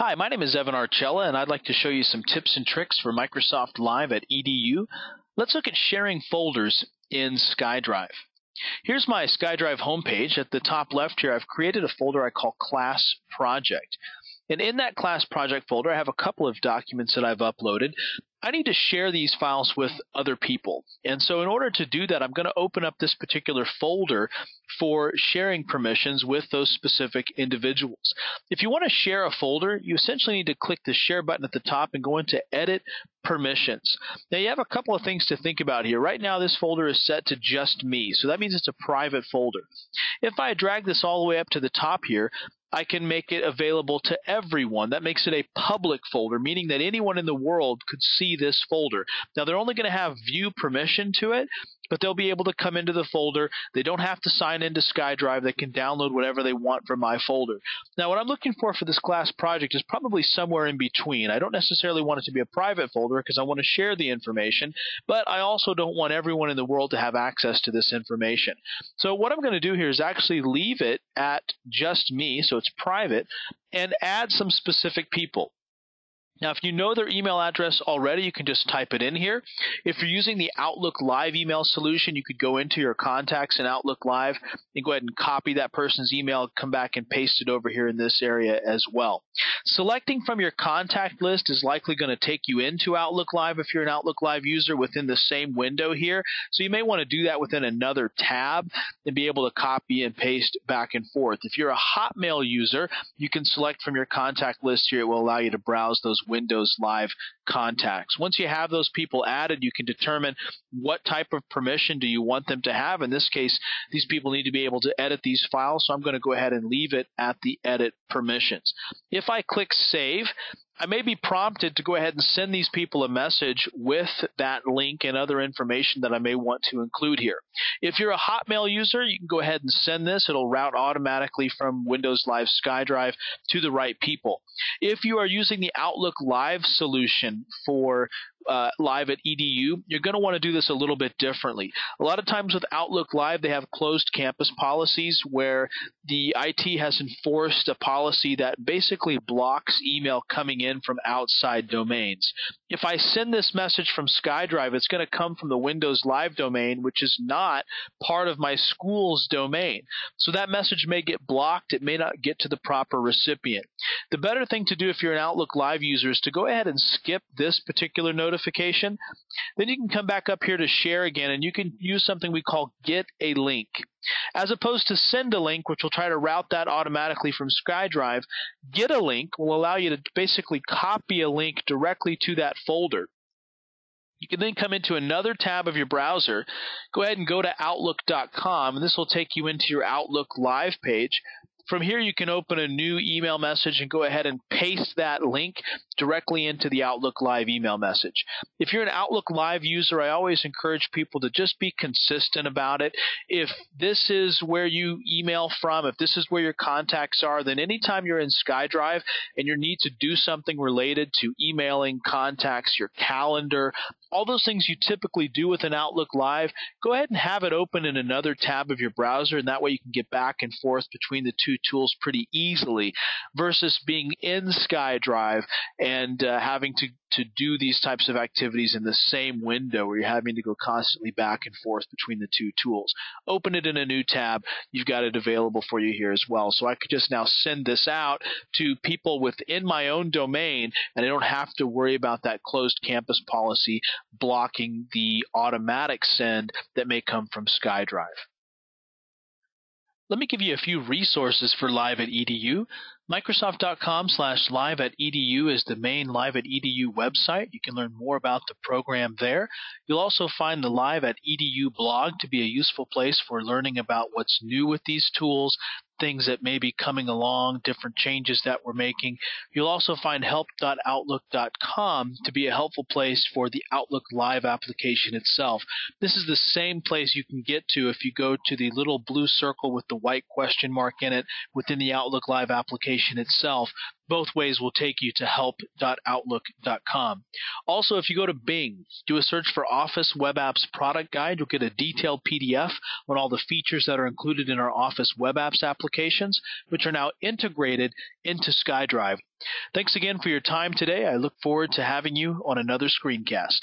Hi, my name is Evan Archella, and I'd like to show you some tips and tricks for Microsoft Live at EDU. Let's look at sharing folders in SkyDrive. Here's my SkyDrive homepage. At the top left here, I've created a folder I call Class Project. And in that Class Project folder, I have a couple of documents that I've uploaded. I need to share these files with other people. And so in order to do that, I'm going to open up this particular folder for sharing permissions with those specific individuals. If you want to share a folder, you essentially need to click the Share button at the top and go into Edit Permissions. Now you have a couple of things to think about here. Right now this folder is set to just me, so that means it's a private folder. If I drag this all the way up to the top here, I can make it available to everyone. That makes it a public folder, meaning that anyone in the world could see this folder. Now, they're only going to have view permission to it, but they'll be able to come into the folder. They don't have to sign into SkyDrive. They can download whatever they want from my folder. Now, what I'm looking for this class project is probably somewhere in between. I don't necessarily want it to be a private folder because I want to share the information, but I also don't want everyone in the world to have access to this information. So what I'm going to do here is actually leave it at just me, so it's private, and add some specific people. Now, if you know their email address already, you can just type it in here. If you're using the Outlook Live email solution, you could go into your contacts in Outlook Live and go ahead and copy that person's email, come back and paste it over here in this area as well. Selecting from your contact list is likely going to take you into Outlook Live if you're an Outlook Live user within the same window here. So you may want to do that within another tab and be able to copy and paste back and forth. If you're a Hotmail user, you can select from your contact list here. It will allow you to browse those Windows Live contacts. Once you have those people added, you can determine what type of permission do you want them to have. In this case, these people need to be able to edit these files, so I'm going to go ahead and leave it at the edit permissions. If I click Save, I may be prompted to go ahead and send these people a message with that link and other information that I may want to include here. If you're a Hotmail user, you can go ahead and send this. It'll route automatically from Windows Live SkyDrive to the right people. If you are using the Outlook Live solution for Live at EDU, you're going to want to do this a little bit differently. A lot of times with Outlook Live, they have closed campus policies where the IT has enforced a policy that basically blocks email coming in from outside domains. If I send this message from SkyDrive, it's going to come from the Windows Live domain, which is not part of my school's domain. So that message may get blocked. It may not get to the proper recipient. The better thing to do if you're an Outlook Live user is to go ahead and skip this particular notification. Then you can come back up here to share again, and you can use something we call get a link. As opposed to send a link, which will try to route that automatically from SkyDrive, get a link will allow you to basically copy a link directly to that folder. You can then come into another tab of your browser, go ahead and go to Outlook.com, and this will take you into your Outlook Live page. From here, you can open a new email message and go ahead and paste that link directly into the Outlook Live email message. If you're an Outlook Live user, I always encourage people to just be consistent about it. If this is where you email from, if this is where your contacts are, then anytime you're in SkyDrive and you need to do something related to emailing, contacts, your calendar, all those things you typically do with an Outlook Live, go ahead and have it open in another tab of your browser, and that way you can get back and forth between the two tools pretty easily versus being in SkyDrive and having to do these types of activities in the same window where you're having to go constantly back and forth between the two tools. Open it in a new tab. You've got it available for you here as well. So I could just now send this out to people within my own domain, and I don't have to worry about that closed campus policy blocking the automatic send that may come from SkyDrive. Let me give you a few resources for Live at EDU. Microsoft.com/Live at EDU is the main Live at EDU website. You can learn more about the program there. You'll also find the Live at EDU blog to be a useful place for learning about what's new with these tools, things that may be coming along, different changes that we're making. You'll also find help.outlook.com to be a helpful place for the Outlook Live application itself. This is the same place you can get to if you go to the little blue circle with the white question mark in it within the Outlook Live application itself. Both ways will take you to help.outlook.com. Also, if you go to Bing, do a search for Office Web Apps Product Guide, you'll get a detailed PDF on all the features that are included in our Office Web Apps application. applications, which are now integrated into SkyDrive. Thanks again for your time today. I look forward to having you on another screencast.